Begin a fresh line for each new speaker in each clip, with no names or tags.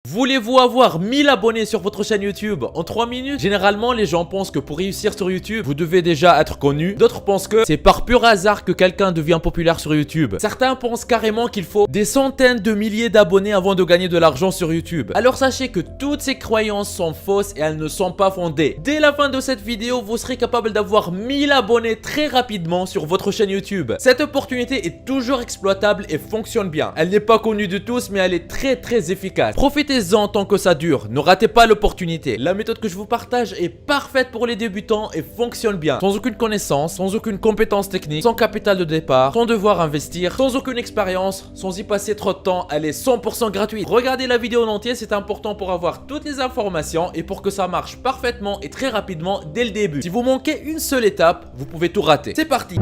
Voulez-vous avoir 1000 abonnés sur votre chaîne YouTube en 3 minutes? Généralement, les gens pensent que pour réussir sur YouTube, vous devez déjà être connu. D'autres pensent que c'est par pur hasard que quelqu'un devient populaire sur YouTube. Certains pensent carrément qu'il faut des centaines de milliers d'abonnés avant de gagner de l'argent sur YouTube. Alors sachez que toutes ces croyances sont fausses et elles ne sont pas fondées. Dès la fin de cette vidéo, vous serez capable d'avoir 1000 abonnés très rapidement sur votre chaîne YouTube. Cette opportunité est toujours exploitable et fonctionne bien. Elle n'est pas connue de tous, mais elle est très efficace. Profitez-en tant que ça dure, ne ratez pas l'opportunité. La méthode que je vous partage est parfaite pour les débutants et fonctionne bien. Sans aucune connaissance, sans aucune compétence technique, sans capital de départ, sans devoir investir, sans aucune expérience, sans y passer trop de temps, elle est 100% gratuite. Regardez la vidéo en entier, c'est important pour avoir toutes les informations et pour que ça marche parfaitement et très rapidement dès le début. Si vous manquez une seule étape, vous pouvez tout rater. C'est parti!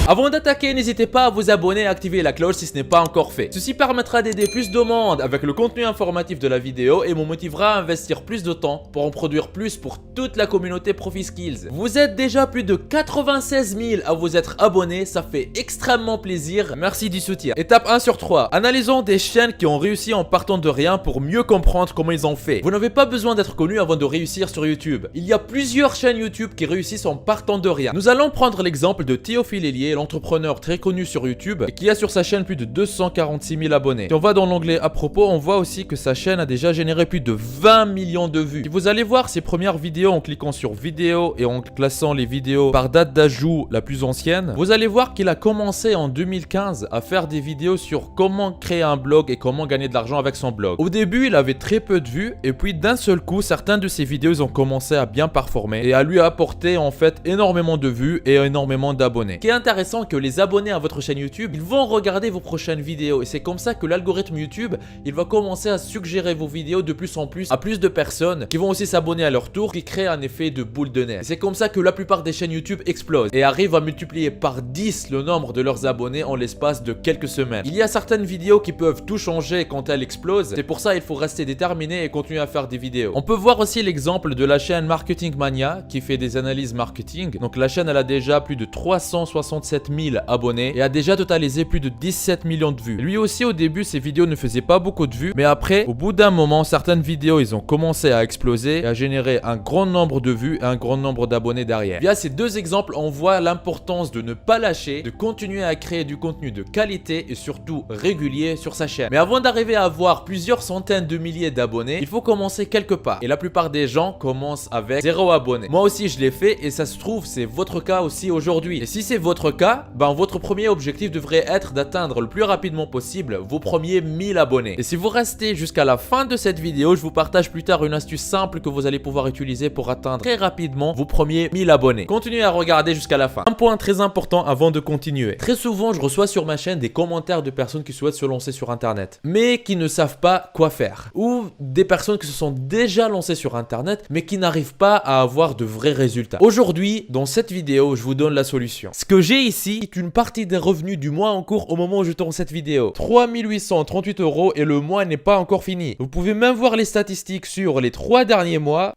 Avant d'attaquer, n'hésitez pas à vous abonner et à activer la cloche si ce n'est pas encore fait. Ceci permettra d'aider plus de monde avec le contenu informatif de la vidéo et me motivera à investir plus de temps pour en produire plus pour toute la communauté ProfiSkills. Vous êtes déjà plus de 96 000 à vous être abonnés, ça fait extrêmement plaisir. Merci du soutien. Étape 1 sur 3. Analysons des chaînes qui ont réussi en partant de rien pour mieux comprendre comment ils ont fait. Vous n'avez pas besoin d'être connu avant de réussir sur YouTube. Il y a plusieurs chaînes YouTube qui réussissent en partant de rien. Nous allons prendre l'exemple de Théophile Hélier, l'entrepreneur très connu sur YouTube et qui a sur sa chaîne plus de 246 000 abonnés. Si on va dans l'onglet à propos, on voit aussi que sa chaîne a déjà généré plus de 20 millions de vues. Si vous allez voir ses premières vidéos en cliquant sur vidéo et en classant les vidéos par date d'ajout la plus ancienne, vous allez voir qu'il a commencé en 2015 à faire des vidéos sur comment créer un blog et comment gagner de l'argent avec son blog. Au début, il avait très peu de vues et puis d'un seul coup, certaines de ses vidéos ont commencé à bien performer et à lui apporter en fait énormément de vues et énormément d'abonnés. Ce qui est intéressant, que les abonnés à votre chaîne YouTube, ils vont regarder vos prochaines vidéos et c'est comme ça que l'algorithme YouTube, il va commencer à suggérer vos vidéos de plus en plus à plus de personnes qui vont aussi s'abonner à leur tour, qui crée un effet de boule de neige. C'est comme ça que la plupart des chaînes YouTube explosent et arrivent à multiplier par 10 le nombre de leurs abonnés en l'espace de quelques semaines. Il y a certaines vidéos qui peuvent tout changer quand elles explosent, c'est pour ça il faut rester déterminé et continuer à faire des vidéos. On peut voir aussi l'exemple de la chaîne Marketing Mania qui fait des analyses marketing. Donc la chaîne elle a déjà plus de 367 000 abonnés et a déjà totalisé plus de 17 millions de vues. Lui aussi au début ses vidéos ne faisaient pas beaucoup de vues, mais après au bout d'un moment certaines vidéos ils ont commencé à exploser et à générer un grand nombre de vues et un grand nombre d'abonnés derrière. Via ces deux exemples on voit l'importance de ne pas lâcher, de continuer à créer du contenu de qualité et surtout régulier sur sa chaîne. Mais avant d'arriver à avoir plusieurs centaines de milliers d'abonnés, il faut commencer quelque part et la plupart des gens commencent avec 0 abonnés. Moi aussi je l'ai fait et ça se trouve c'est votre cas aussi aujourd'hui. Et si c'est votre cas, votre premier objectif devrait être d'atteindre le plus rapidement possible vos premiers 1000 abonnés. Et si vous restez jusqu'à la fin de cette vidéo, je vous partage plus tard une astuce simple que vous allez pouvoir utiliser pour atteindre très rapidement vos premiers 1000 abonnés. Continuez à regarder jusqu'à la fin. Un point très important avant de continuer. Très souvent, je reçois sur ma chaîne des commentaires de personnes qui souhaitent se lancer sur Internet, mais qui ne savent pas quoi faire. Ou des personnes qui se sont déjà lancées sur Internet, mais qui n'arrivent pas à avoir de vrais résultats. Aujourd'hui, dans cette vidéo, je vous donne la solution. Ce que j'ai ici est une partie des revenus du mois en cours au moment où je tourne cette vidéo. 3 838 € et le mois n'est pas encore fini. Vous pouvez même voir les statistiques sur les 3 derniers mois.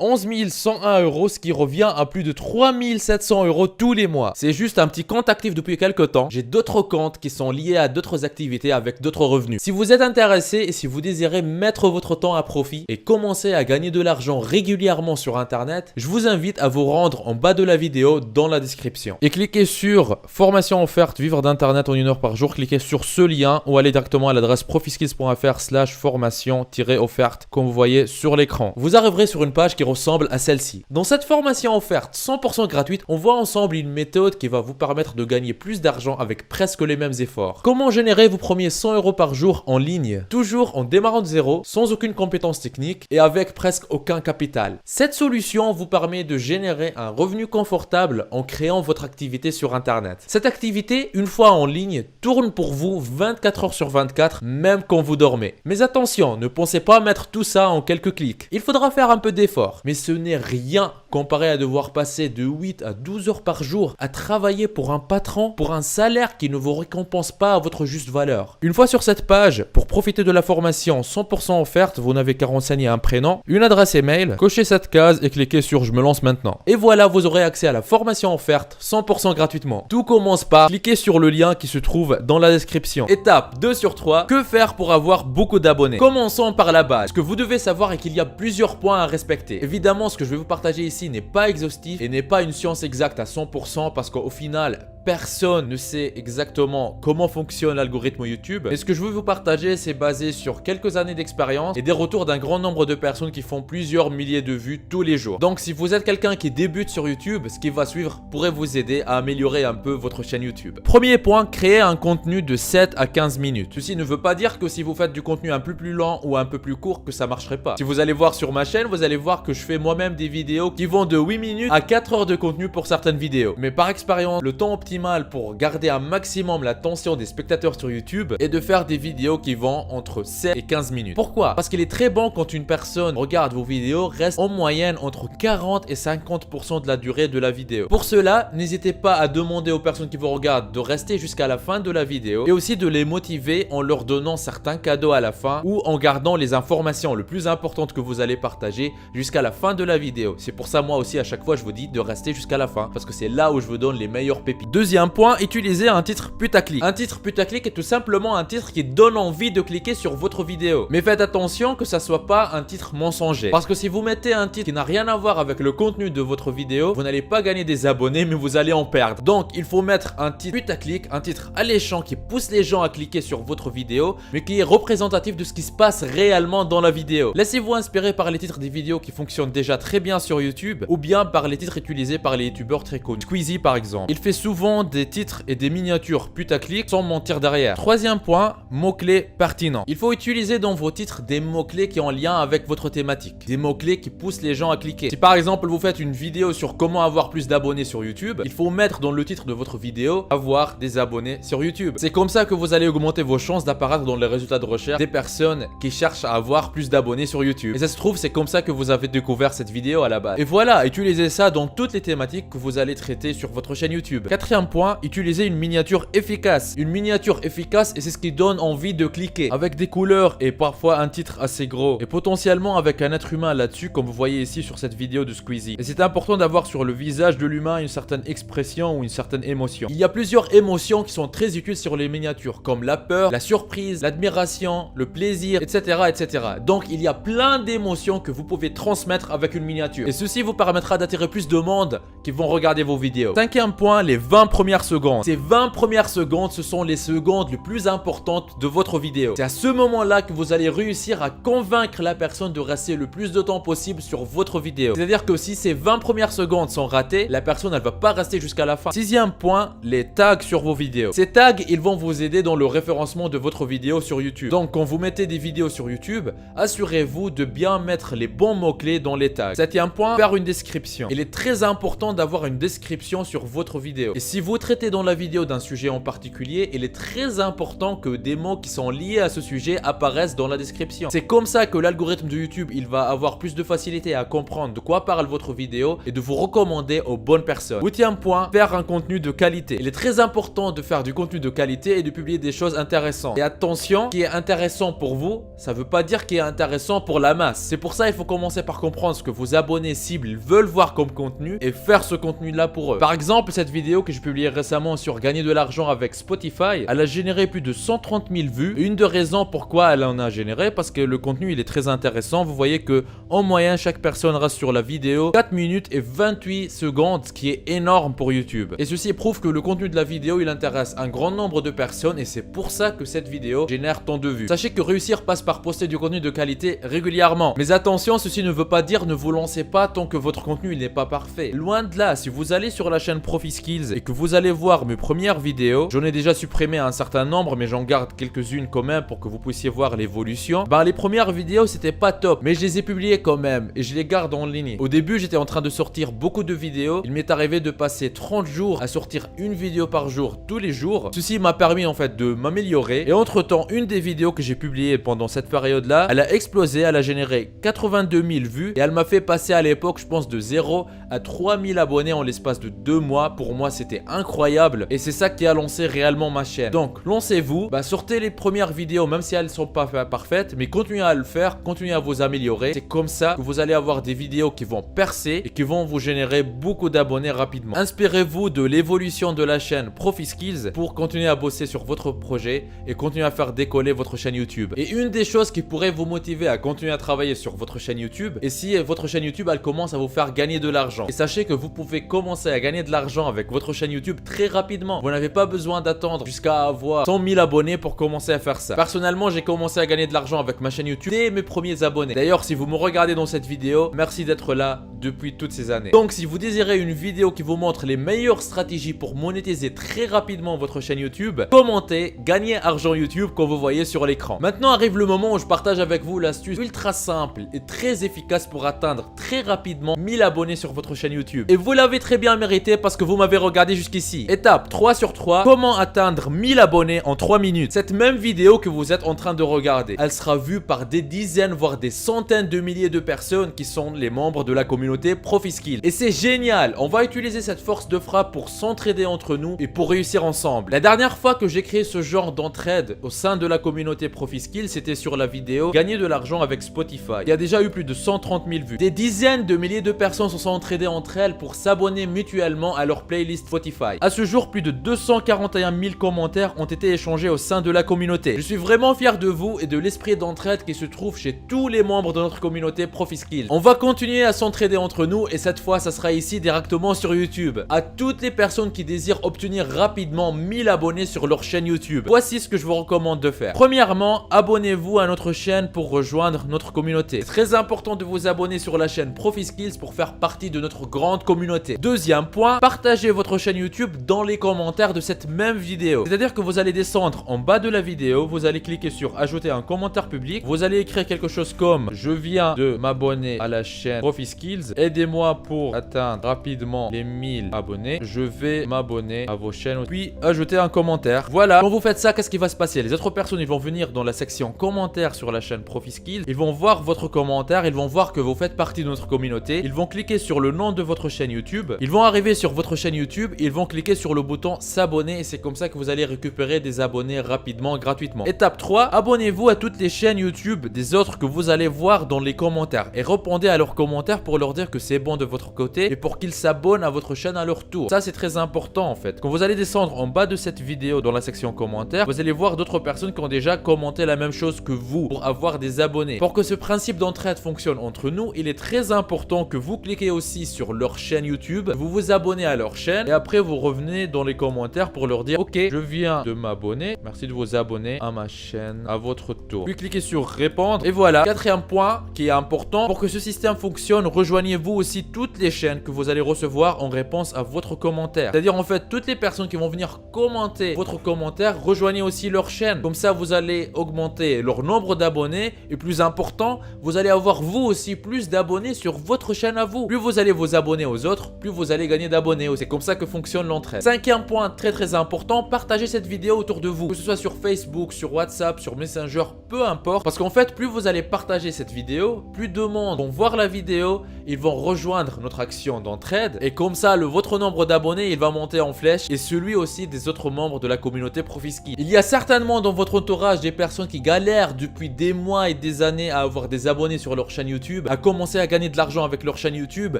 11 101 €, ce qui revient à plus de 3 700 € tous les mois. C'est juste un petit compte actif depuis quelques temps. J'ai d'autres comptes qui sont liés à d'autres activités avec d'autres revenus. Si vous êtes intéressé et si vous désirez mettre votre temps à profit et commencer à gagner de l'argent régulièrement sur Internet, je vous invite à vous rendre en bas de la vidéo dans la description. Et cliquez sur formation offerte vivre d'Internet en 1 heure par jour. Cliquez sur ce lien ou allez directement à l'adresse profiskills.fr/formation-offerte comme vous voyez sur l'écran. Vous arriverez sur une page qui ressemble à celle-ci. Dans cette formation offerte 100% gratuite, on voit ensemble une méthode qui va vous permettre de gagner plus d'argent avec presque les mêmes efforts. Comment générer vos premiers 100 € par jour en ligne, toujours en démarrant de zéro, sans aucune compétence technique et avec presque aucun capital. Cette solution vous permet de générer un revenu confortable en créant votre activité sur Internet. Cette activité, une fois en ligne, tourne pour vous 24 heures sur 24, même quand vous dormez. Mais attention, ne pensez pas mettre tout ça en quelques clics. Il faudra faire un peu d'effort. Mais ce n'est rien comparé à devoir passer de 8 à 12 heures par jour à travailler pour un patron, pour un salaire qui ne vous récompense pas à votre juste valeur. Une fois sur cette page, pour profiter de la formation 100% offerte, vous n'avez qu'à renseigner un prénom, une adresse email, cochez cette case et cliquez sur je me lance maintenant. Et voilà, vous aurez accès à la formation offerte 100% gratuitement. Tout commence par cliquer sur le lien qui se trouve dans la description. Étape 2 sur 3, que faire pour avoir beaucoup d'abonnés? Commençons par la base. Ce que vous devez savoir est qu'il y a plusieurs points à respecter. Évidemment, ce que je vais vous partager ici n'est pas exhaustif et n'est pas une science exacte à 100% parce qu'au final, personne ne sait exactement comment fonctionne l'algorithme YouTube. Et ce que je veux vous partager, c'est basé sur quelques années d'expérience et des retours d'un grand nombre de personnes qui font plusieurs milliers de vues tous les jours. Donc si vous êtes quelqu'un qui débute sur YouTube, ce qui va suivre pourrait vous aider à améliorer un peu votre chaîne YouTube. Premier point, créer un contenu de 7 à 15 minutes. Ceci ne veut pas dire que si vous faites du contenu un peu plus lent ou un peu plus court que ça marcherait pas. Si vous allez voir sur ma chaîne, vous allez voir que je fais moi-même des vidéos qui vont de 8 minutes à 4 heures de contenu pour certaines vidéos. Mais par expérience, le temps optimal pour garder un maximum l'attention des spectateurs sur YouTube est de faire des vidéos qui vont entre 7 et 15 minutes. Pourquoi? Parce qu'il est très bon quand une personne regarde vos vidéos, reste en moyenne entre 40 et 50% de la durée de la vidéo. Pour cela, n'hésitez pas à demander aux personnes qui vous regardent de rester jusqu'à la fin de la vidéo et aussi de les motiver en leur donnant certains cadeaux à la fin ou en gardant les informations les plus importantes que vous allez partager jusqu'à la fin de la vidéo. C'est pour ça moi aussi à chaque fois je vous dis de rester jusqu'à la fin parce que c'est là où je vous donne les meilleures pépites. Deuxième point, utilisez un titre putaclic. Un titre putaclic est tout simplement un titre qui donne envie de cliquer sur votre vidéo. Mais faites attention que ça soit pas un titre mensonger. Parce que si vous mettez un titre qui n'a rien à voir avec le contenu de votre vidéo, vous n'allez pas gagner des abonnés mais vous allez en perdre. Donc il faut mettre un titre putaclic, un titre alléchant qui pousse les gens à cliquer sur votre vidéo mais qui est représentatif de ce qui se passe réellement dans la vidéo. Laissez-vous inspirer par les titres des vidéos qui fonctionnent déjà très bien sur YouTube ou bien par les titres utilisés par les youtubeurs très connus. Squeezie par exemple. Il fait souvent des titres et des miniatures putaclic sans mentir derrière. Troisième point, mots-clés pertinents. Il faut utiliser dans vos titres des mots-clés qui ont en lien avec votre thématique. Des mots-clés qui poussent les gens à cliquer. Si par exemple vous faites une vidéo sur comment avoir plus d'abonnés sur YouTube, il faut mettre dans le titre de votre vidéo avoir des abonnés sur YouTube. C'est comme ça que vous allez augmenter vos chances d'apparaître dans les résultats de recherche des personnes qui cherchent à avoir plus d'abonnés sur YouTube. Et ça se trouve, c'est comme ça que vous avez découvert cette vidéo à la base. Et voilà, utilisez ça dans toutes les thématiques que vous allez traiter sur votre chaîne YouTube. Quatrième point, utilisez une miniature efficace. Une miniature efficace et c'est ce qui donne envie de cliquer. Avec des couleurs et parfois un titre assez gros. Et potentiellement avec un être humain là-dessus comme vous voyez ici sur cette vidéo de Squeezie. Et c'est important d'avoir sur le visage de l'humain une certaine expression ou une certaine émotion. Il y a plusieurs émotions qui sont très utiles sur les miniatures comme la peur, la surprise, l'admiration, le plaisir, etc., etc. Donc il y a plein d'émotions que vous pouvez transmettre avec une miniature. Et ceci vous permettra d'attirer plus de monde qui vont regarder vos vidéos. Cinquième point, les 20 premières secondes. Ces 20 premières secondes, ce sont les secondes les plus importantes de votre vidéo. C'est à ce moment-là que vous allez réussir à convaincre la personne de rester le plus de temps possible sur votre vidéo. C'est-à-dire que si ces 20 premières secondes sont ratées, la personne elle va pas rester jusqu'à la fin. Sixième point, les tags sur vos vidéos. Ces tags, ils vont vous aider dans le référencement de votre vidéo sur YouTube. Donc quand vous mettez des vidéos sur YouTube, assurez-vous de bien mettre les bons mots-clés dans les tags. Septième point, faire une description. Il est très important d'avoir une description sur votre vidéo. Et si vous traitez dans la vidéo d'un sujet en particulier, il est très important que des mots qui sont liés à ce sujet apparaissent dans la description. C'est comme ça que l'algorithme de YouTube, il va avoir plus de facilité à comprendre de quoi parle votre vidéo et de vous recommander aux bonnes personnes. Huitième point, faire un contenu de qualité. Il est très important de faire du contenu de qualité et de publier des choses intéressantes. Et attention, ce qui est intéressant pour vous, ça veut pas dire qu'il est intéressant pour la masse. C'est pour ça il faut commencer par comprendre ce que vos abonnés cibles veulent voir comme contenu et faire ce contenu là pour eux. Par exemple, cette vidéo que j'ai publiée récemment sur gagner de l'argent avec Spotify, elle a généré plus de 130 000 vues. Une des raisons pourquoi elle en a généré, parce que le contenu il est très intéressant. Vous voyez que en moyenne chaque personne reste sur la vidéo 4 minutes et 28 secondes, ce qui est énorme pour YouTube. Et ceci prouve que le contenu de la vidéo il intéresse un grand nombre de personnes et c'est pour ça que cette vidéo génère tant de vues. Sachez que réussir passe par poster du contenu de qualité régulièrement. Mais attention, ceci ne veut pas dire ne vous lancez pas tant que votre contenu il n'est pas parfait. Loin de là, si vous allez sur la chaîne ProfiSkills et que vous allez voir mes premières vidéos, j'en ai déjà supprimé un certain nombre, mais j'en garde quelques-unes quand même pour que vous puissiez voir l'évolution. Ben, les premières vidéos, c'était pas top, mais je les ai publiées quand même et je les garde en ligne. Au début, j'étais en train de sortir beaucoup de vidéos. Il m'est arrivé de passer 30 jours à sortir une vidéo par jour, tous les jours. Ceci m'a permis en fait de m'améliorer. Et entre-temps, une des vidéos que j'ai publiées pendant cette période-là, elle a explosé, elle a généré 82 000 vues et elle m'a fait passer à l'époque, je pense, de 0 à 3000 abonnés en l'espace de 2 mois. Pour moi, c'était incroyable et c'est ça qui a lancé réellement ma chaîne. Donc, lancez-vous, sortez les premières vidéos, même si elles ne sont pas parfaites, mais continuez à le faire, continuez à vous améliorer. C'est comme ça que vous allez avoir des vidéos qui vont percer et qui vont vous générer beaucoup d'abonnés rapidement. Inspirez-vous de l'évolution de la chaîne ProfiSkills pour continuer à bosser sur votre projet et continuer à faire décoller votre chaîne YouTube. Et une des choses qui pourrait vous motiver à continuer à travailler sur votre chaîne YouTube, et si votre chaîne YouTube elle commence à vous faire gagner de l'argent. Et sachez que vous pouvez commencer à gagner de l'argent avec votre chaîne YouTube très rapidement. Vous n'avez pas besoin d'attendre jusqu'à avoir 100 000 abonnés pour commencer à faire ça. Personnellement, j'ai commencé à gagner de l'argent avec ma chaîne YouTube dès mes premiers abonnés. D'ailleurs, si vous me regardez dans cette vidéo, merci d'être là depuis toutes ces années. Donc, si vous désirez une vidéo qui vous montre les meilleures stratégies pour monétiser très rapidement votre chaîne YouTube, commentez, gagnez argent YouTube comme vous voyez sur l'écran. Maintenant arrive le moment où je partage avec vous l'astuce ultra simple et très efficace pour atteindre très rapidement 1000 abonnés sur votre chaîne YouTube. Et vous l'avez très bien mérité parce que vous m'avez regardé jusqu'ici. Étape 3 sur 3, comment atteindre 1000 abonnés en 3 minutes. Cette même vidéo que vous êtes en train de regarder, elle sera vue par des dizaines voire des centaines de milliers de personnes qui sont les membres de la communauté ProfiSkills. Et c'est génial, on va utiliser cette force de frappe pour s'entraider entre nous et pour réussir ensemble. La dernière fois que j'ai créé ce genre d'entraide au sein de la communauté ProfiSkills, c'était sur la vidéo gagner de l'argent avec Spotify. Il y a déjà eu plus de 130 000 vues. Des dizaines de milliers de personnes se sont entraidées entre elles pour s'abonner mutuellement à leur playlist Spotify. À ce jour, plus de 241 000 commentaires ont été échangés au sein de la communauté. Je suis vraiment fier de vous et de l'esprit d'entraide qui se trouve chez tous les membres de notre communauté ProfiSkills. On va continuer à s'entraider entre nous et cette fois, ça sera ici directement sur YouTube. À toutes les personnes qui désirent obtenir rapidement 1000 abonnés sur leur chaîne YouTube, voici ce que je vous recommande de faire. Premièrement, abonnez-vous à notre chaîne pour rejoindre notre communauté. C'est très important de vous abonner sur la chaîne ProfiSkills pour faire partie de notre grande communauté. Deuxième point, partagez votre chaîne YouTube dans les commentaires de cette même vidéo. C'est-à-dire que vous allez descendre en bas de la vidéo, vous allez cliquer sur ajouter un commentaire public, vous allez écrire quelque chose comme je viens de m'abonner à la chaîne ProfiSkills, aidez-moi pour atteindre rapidement les 1000 abonnés, je vais m'abonner à vos chaînes, puis ajouter un commentaire. Voilà, quand vous faites ça, qu'est-ce qui va se passer? Les autres personnes, ils vont venir dans la section commentaires sur la chaîne ProfiSkills, ils vont voir votre commentaire, ils vont voir que vous faites partie de notre communauté, ils vont cliquer sur le nom de votre chaîne YouTube, ils vont arriver sur votre chaîne YouTube, ils vont cliquer sur le bouton s'abonner et c'est comme ça que vous allez récupérer des abonnés rapidement, gratuitement. Étape 3, abonnez-vous à toutes les chaînes YouTube des autres que vous allez voir dans les commentaires et répondez à leurs commentaires pour leur dire que c'est bon de votre côté et pour qu'ils s'abonnent à votre chaîne à leur tour. Ça, c'est très important en fait. Quand vous allez descendre en bas de cette vidéo dans la section commentaires, vous allez voir d'autres personnes qui ont déjà commenté la même chose que vous pour avoir des abonnés. Pour que ce principe d'entraide fonctionne entre nous, il est très important que vous cliquez aussi sur leur chaîne YouTube, vous vous abonnez à leur chaîne et après vous revenez dans les commentaires pour leur dire ok, je viens de m'abonner, merci de vous abonner à ma chaîne à votre tour. Puis cliquez sur répondre et voilà. Quatrième point qui est important, pour que ce système fonctionne, rejoignez-vous aussi toutes les chaînes que vous allez recevoir en réponse à votre commentaire. C'est-à-dire en fait toutes les personnes qui vont venir commenter votre commentaire, rejoignez aussi leur chaîne. Comme ça vous allez augmenter leur nombre d'abonnés et plus important, vous allez avoir vous aussi plus d'abonnés sur votre chaîne à vous. Plus vous allez vous abonner aux autres, plus vous allez gagner d'abonnés. C'est comme ça que fonctionne l'entraide. Cinquième point très important, partagez cette vidéo autour de vous, que ce soit sur Facebook, sur WhatsApp, sur Messenger, peu importe, parce qu'en fait plus vous allez partager cette vidéo, plus de monde vont voir la vidéo, ils vont rejoindre notre action d'entraide et comme ça votre nombre d'abonnés il va monter en flèche et celui aussi des autres membres de la communauté ProfiSkills. Il y a certainement dans votre entourage des personnes qui galèrent depuis des mois et des années à avoir des abonnés sur leur chaîne YouTube, à commencer à gagner de l'argent avec leur chaîne YouTube.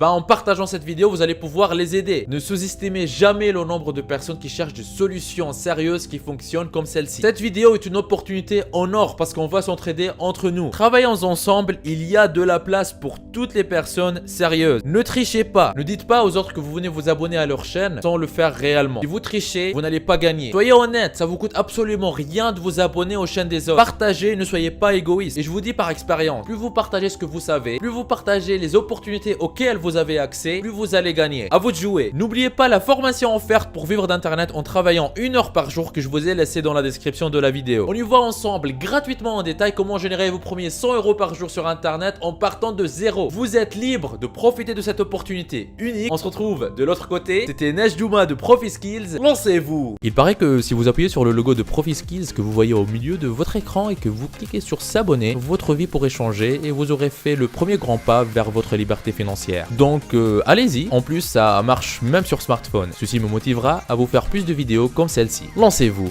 En partageant cette vidéo vous allez pouvoir les aider. Ne sous-estimez jamais le nombre de personnes qui cherchent des solutions sérieuses qui fonctionnent comme celle-ci. Cette vidéo est une opportunité en or parce qu'on va s'entraider entre nous. Travaillons ensemble, il y a de la place pour toutes les personnes sérieuses. Ne trichez pas, ne dites pas aux autres que vous venez vous abonner à leur chaîne sans le faire réellement. Si vous trichez, vous n'allez pas gagner. Soyez honnête, ça vous coûte absolument rien de vous abonner aux chaînes des autres. Partagez, ne soyez pas égoïste. Et je vous dis par expérience, plus vous partagez ce que vous savez, plus vous partagez les opportunités auxquelles vous avez accès, plus vous allez gagner. À vous de jouer. N'oubliez pas la formation offerte pour vivre d'internet en travaillant 1 heure par jour que je vous ai laissé dans la description de la vidéo. On y voit ensemble gratuitement en détail comment générer vos premiers 100 € par jour sur internet en partant de zéro. Vous êtes libre de profiter de cette opportunité unique. On se retrouve de l'autre côté. C'était Nejdouma de ProfiSkills. Lancez-vous. Il paraît que si vous appuyez sur le logo de ProfiSkills que vous voyez au milieu de votre écran et que vous cliquez sur s'abonner, votre vie pourrait changer et vous aurez fait le premier grand pas vers votre liberté financière. Donc allez-y. En plus, ça marche même sur smartphone. Ceci me motivera à vous faire plus de vidéos comme celle-ci. Lancez-vous.